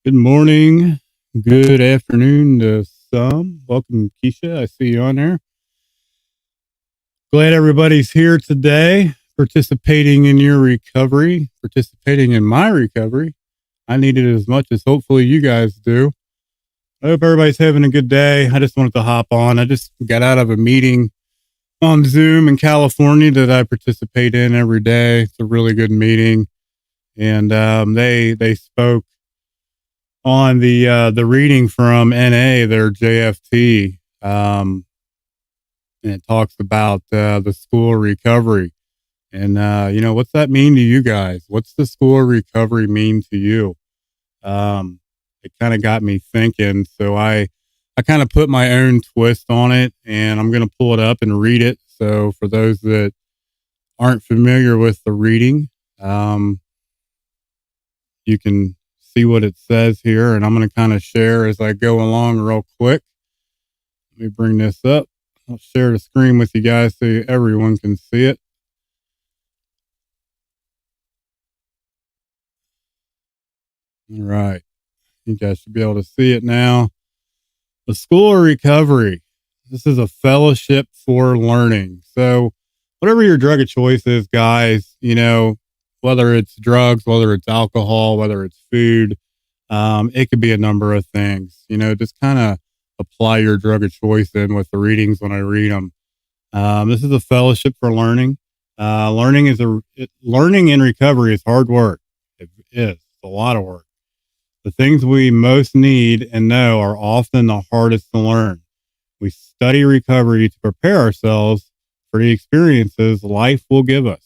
Good morning. Good afternoon to some. Welcome, Keisha. I see you on there. Glad everybody's here today, participating in your recovery, participating in my recovery. I need it as much as hopefully you guys do. I hope everybody's having a good day. I just wanted to hop on. I just got out of a meeting on Zoom in California that I participate in every day. It's a really good meeting, and they spoke on the reading from NA, their JFT, and it talks about the school recovery. And what's that mean to you guys? What's the school recovery mean to you? It kind of got me thinking. So I kind of put my own twist on it, and I'm going to pull it up and read it. So for those that aren't familiar with the reading, you can see what it says here, and I'm going to kind of share as I go along real quick. Let me bring this up. I'll share the screen with you guys so everyone can see it. All right. You guys should be able to see it now. The School of Recovery. This is a fellowship for learning. So whatever your drug of choice is, guys, whether it's drugs, whether it's alcohol, whether it's food, it could be a number of things. Just kind of apply your drug of choice in with the readings when I read them. This is a fellowship for learning. Learning in recovery is hard work. It is. It's a lot of work. The things we most need and know are often the hardest to learn. We study recovery to prepare ourselves for the experiences life will give us.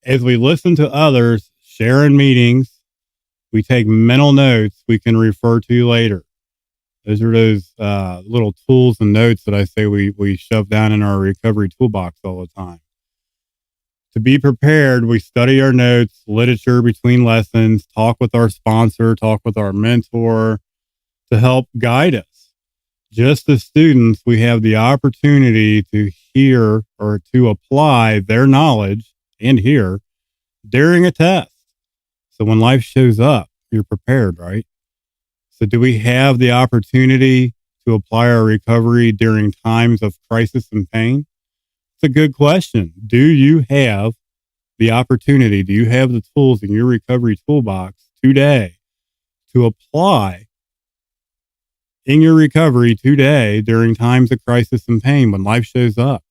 As we listen to others share in meetings, we take mental notes we can refer to later. Those are those little tools and notes that I say we shove down in our recovery toolbox all the time. To be prepared, we study our notes, literature between lessons, talk with our sponsor, talk with our mentor to help guide us. Just as students, we have the opportunity to hear or to apply their knowledge and hear during a test. So when life shows up, you're prepared, right? So do we have the opportunity to apply our recovery during times of crisis and pain? It's a good question. Do you have the opportunity? Do you have the tools in your recovery toolbox today to apply in your recovery today during times of crisis and pain when life shows up?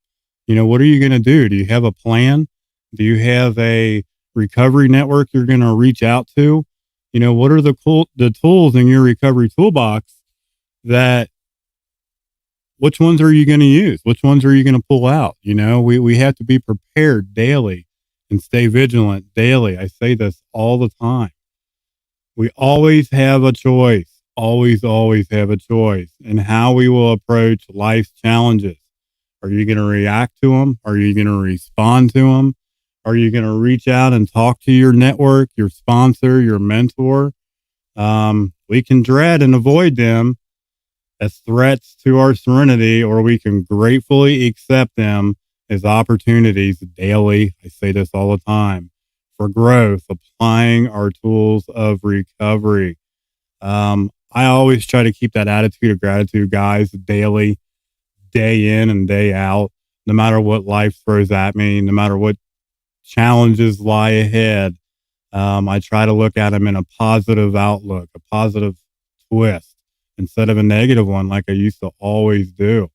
What are you going to do? Do you have a plan? Do you have a recovery network you're going to reach out to? What are the tools in your recovery toolbox which ones are you going to use? Which ones are you going to pull out? We have to be prepared daily and stay vigilant daily. I say this all the time. We always have a choice, always have a choice in how we will approach life's challenges. Are you going to react to them? Are you going to respond to them? Are you going to reach out and talk to your network, your sponsor, your mentor? We can dread and avoid them as threats to our serenity, or we can gratefully accept them as opportunities daily. I say this all the time for growth, applying our tools of recovery. I always try to keep that attitude of gratitude, guys, daily, day in and day out, no matter what life throws at me, no matter what challenges lie ahead. I try to look at them in a positive outlook, a positive twist instead of a negative one like I used to always do.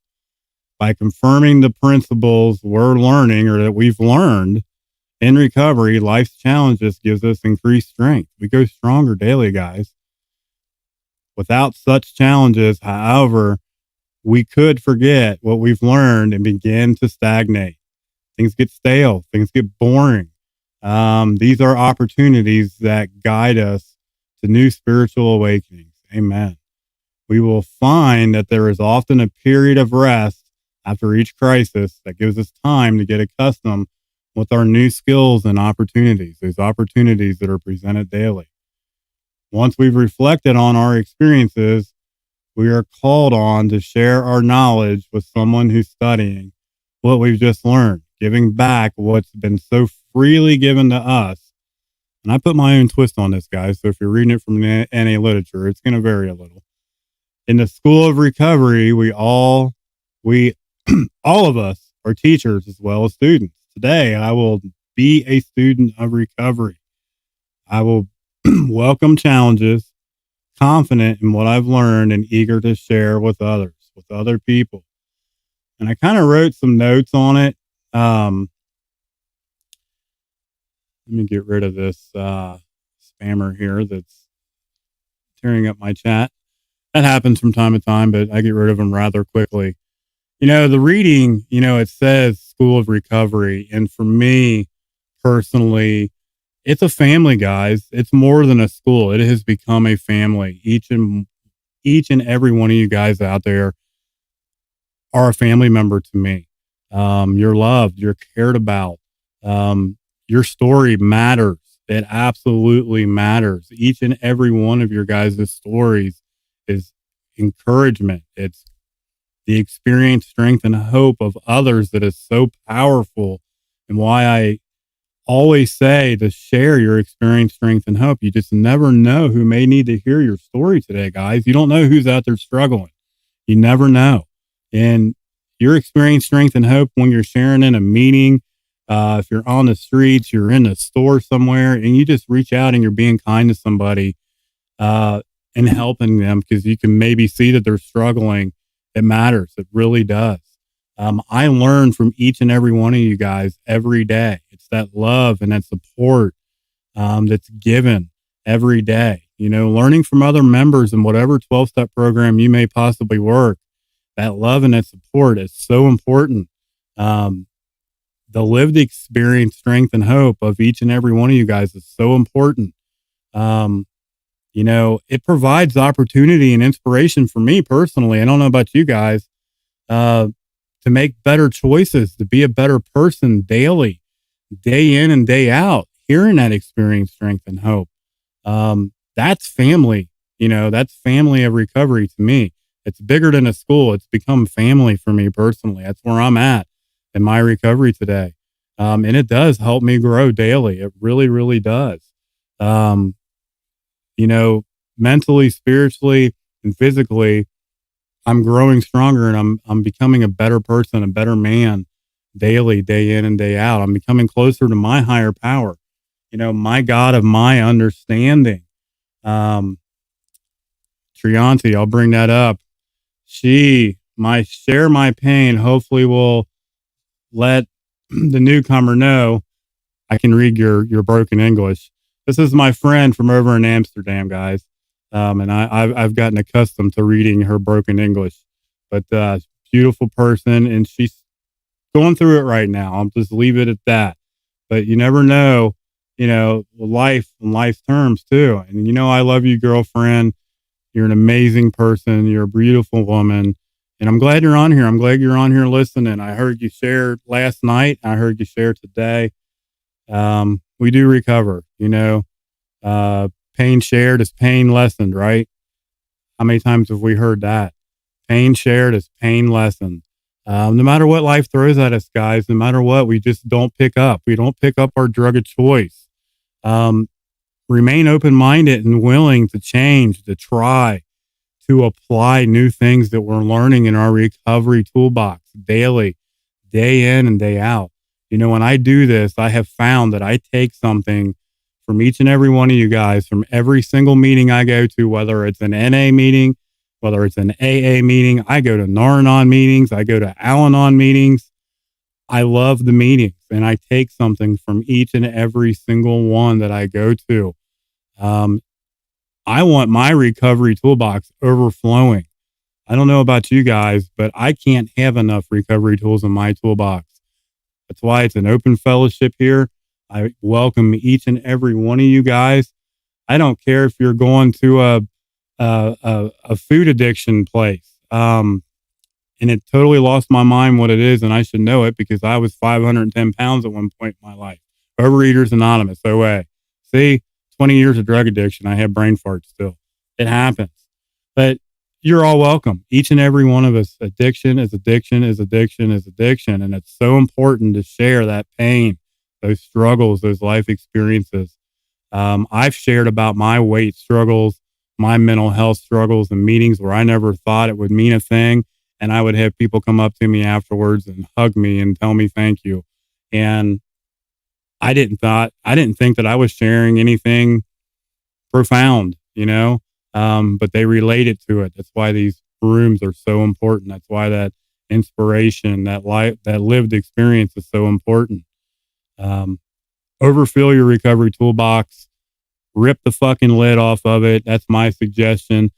By confirming the principles we're learning or that we've learned in recovery, life's challenges gives us increased strength. We go stronger daily, guys. Without such challenges, however, we could forget what we've learned and begin to stagnate. Things get stale. Things get boring. These are opportunities that guide us to new spiritual awakenings. Amen. We will find that there is often a period of rest after each crisis that gives us time to get accustomed with our new skills and opportunities, those opportunities that are presented daily. Once we've reflected on our experiences, we are called on to share our knowledge with someone who's studying what we've just learned, giving back what's been so freely given to us And I put my own twist on this, guys. So if you're reading it from the NA literature, it's going to vary a little. In the School of Recovery, we all of us are teachers as well as students. Today, I will be a student of recovery. I will welcome challenges, confident in what I've learned, and eager to share with others, with other people. And I kind of wrote some notes on it. Let me get rid of this spammer here that's tearing up my chat. That happens from time to time, but I get rid of them rather quickly. The reading, it says School of Recovery. And for me personally, it's a family, guys. It's more than a school. It has become a family. Each and every one of you guys out there are a family member to me. You're loved. You're cared about. Your story matters. It absolutely matters. Each and every one of your guys' stories is encouragement. It's the experience, strength, and hope of others that is so powerful, and why I always say to share your experience, strength, and hope. You just never know who may need to hear your story today, guys. You don't know who's out there struggling. You never know. And your experience, strength, and hope when you're sharing in a meeting, if you're on the streets, you're in a store somewhere, and you just reach out and you're being kind to somebody and helping them because you can maybe see that they're struggling. It matters. It really does. I learn from each and every one of you guys every day. It's that love and that support that's given every day. Learning from other members in whatever 12-step program you may possibly work, that love and that support is so important. The lived experience, strength, and hope of each and every one of you guys is so important. It provides opportunity and inspiration for me personally. I don't know about you guys, to make better choices, to be a better person daily, day in and day out, hearing that experience, strength, and hope. That's family. That's family of recovery to me. It's bigger than a school. It's become family for me personally. That's where I'm at in my recovery today. And it does help me grow daily. It really, really does. Mentally, spiritually, and physically, I'm growing stronger, and I'm becoming a better person, a better man daily, day in and day out. I'm becoming closer to my higher power, my God of my understanding. Trianti, I'll bring that up. She might share my pain, hopefully will let the newcomer know I can read your broken English. This is my friend from over in Amsterdam, guys. And I've gotten accustomed to reading her broken English, but beautiful person, and she's going through it right now. I'll just leave it at that. But you never know, life and life's terms too. And I love you, girlfriend. You're an amazing person. You're a beautiful woman, and I'm glad you're on here. I'm glad you're on here listening. I heard you share last night. I heard you share today. We do recover. Pain shared is pain lessened, right? How many times have we heard that? Pain shared is pain lessened. No matter what life throws at us, guys, no matter what, we just don't pick up. We don't pick up our drug of choice. Remain open-minded and willing to change, to try, to apply new things that we're learning in our recovery toolbox daily, day in and day out. When I do this, I have found that I take something from each and every one of you guys, from every single meeting I go to, whether it's an NA meeting, whether it's an AA meeting. I go to Nar-Anon meetings. I go to Al-Anon meetings. I love the meetings, and I take something from each and every single one that I go to. I want my recovery toolbox overflowing. I don't know about you guys, but I can't have enough recovery tools in my toolbox. That's why it's an open fellowship here. I welcome each and every one of you guys. I don't care if you're going to a food addiction place. And it totally lost my mind what it is, and I should know it because I was 510 pounds at one point in my life. Overeaters Anonymous, OA. See, 20 years of drug addiction. I have brain farts still. It happens. But you're all welcome. Each and every one of us. Addiction is addiction is addiction is addiction. And it's so important to share that pain, those struggles, those life experiences. I've shared about my weight struggles, my mental health struggles in meetings where I never thought it would mean a thing. And I would have people come up to me afterwards and hug me and tell me thank you. And I didn't think that I was sharing anything profound, but they related to it. That's why these rooms are so important. That's why that inspiration, that lived experience is so important. Um, Overfill your recovery toolbox, rip the fucking lid off of it. That's my suggestion.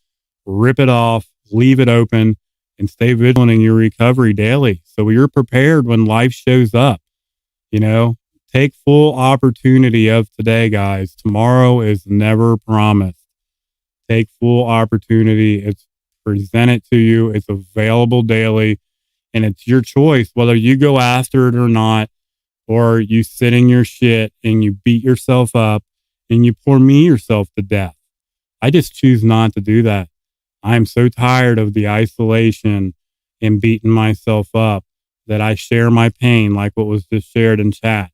Rip it off, leave it open, and stay vigilant in your recovery daily. So you're prepared when life shows up, you know, take full opportunity of today, guys. Tomorrow is never promised. Take full opportunity. It's presented to you. It's available daily, and it's your choice whether you go after it or not, or you sit in your shit and you beat yourself up and you pour me yourself to death. I just choose not to do that. I'm so tired of the isolation and beating myself up that I share my pain like what was just shared in chat,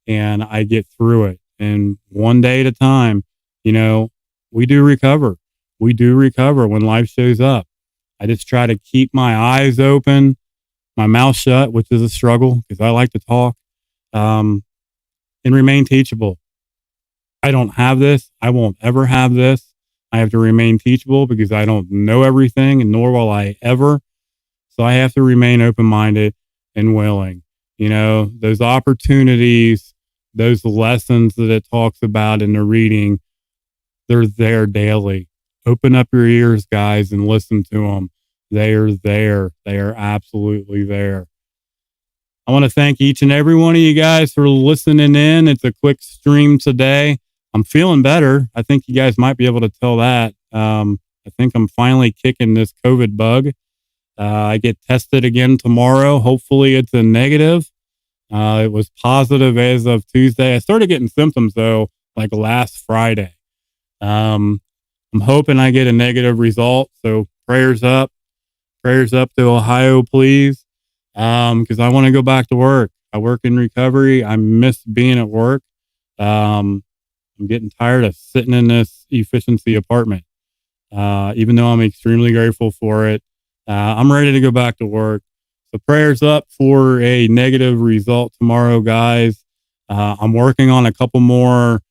and I get through it. And one day at a time, we do recover. We do recover when life shows up. I just try to keep my eyes open, my mouth shut, which is a struggle because I like to talk, and remain teachable. I don't have this. I won't ever have this. I have to remain teachable because I don't know everything, and nor will I ever. So I have to remain open-minded and willing. Those opportunities, those lessons that it talks about in the reading, they're there daily. Open up your ears, guys, and listen to them. They are there. They are absolutely there. I want to thank each and every one of you guys for listening in. It's a quick stream today. I'm feeling better. I think you guys might be able to tell that. I think I'm finally kicking this COVID bug. I get tested again tomorrow. Hopefully it's a negative. It was positive as of Tuesday. I started getting symptoms though, like last Friday. I'm hoping I get a negative result. So prayers up to Ohio, please. Cause I want to go back to work. I work in recovery. I miss being at work. I'm getting tired of sitting in this efficiency apartment. Even though I'm extremely grateful for it, I'm ready to go back to work. So prayers up for a negative result tomorrow, guys. I'm working on a couple more,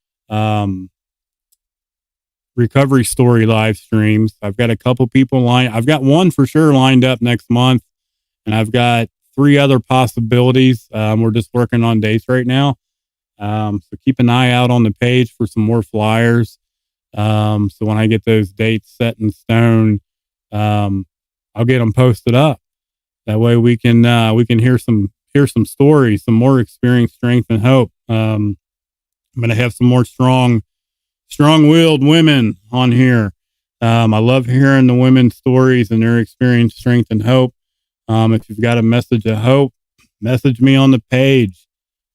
recovery story live streams. I've got a couple people I've got one for sure lined up next month, and I've got 3 other possibilities. We're just working on dates right now. So keep an eye out on the page for some more flyers. So when I get those dates set in stone, I'll get them posted up. That way we can hear some stories, some more experience, strength, and hope. I'm going to have some more strong-willed women on here. I love hearing the women's stories and their experience, strength, and hope. If you've got a message of hope, message me on the page.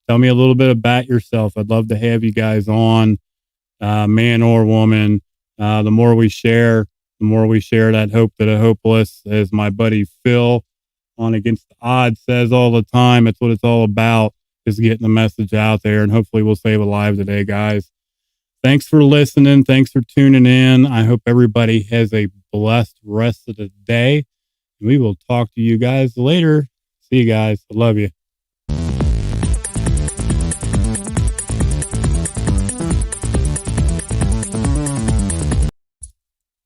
Tell me a little bit about yourself. I'd love to have you guys on, man or woman. The more we share that hope to the hopeless, as my buddy Phil on Against the Odds says all the time. That's what it's all about, is getting the message out there, and hopefully we'll save a life today, guys. Thanks for listening. Thanks for tuning in. I hope everybody has a blessed rest of the day. We will talk to you guys later. See you guys. I love you.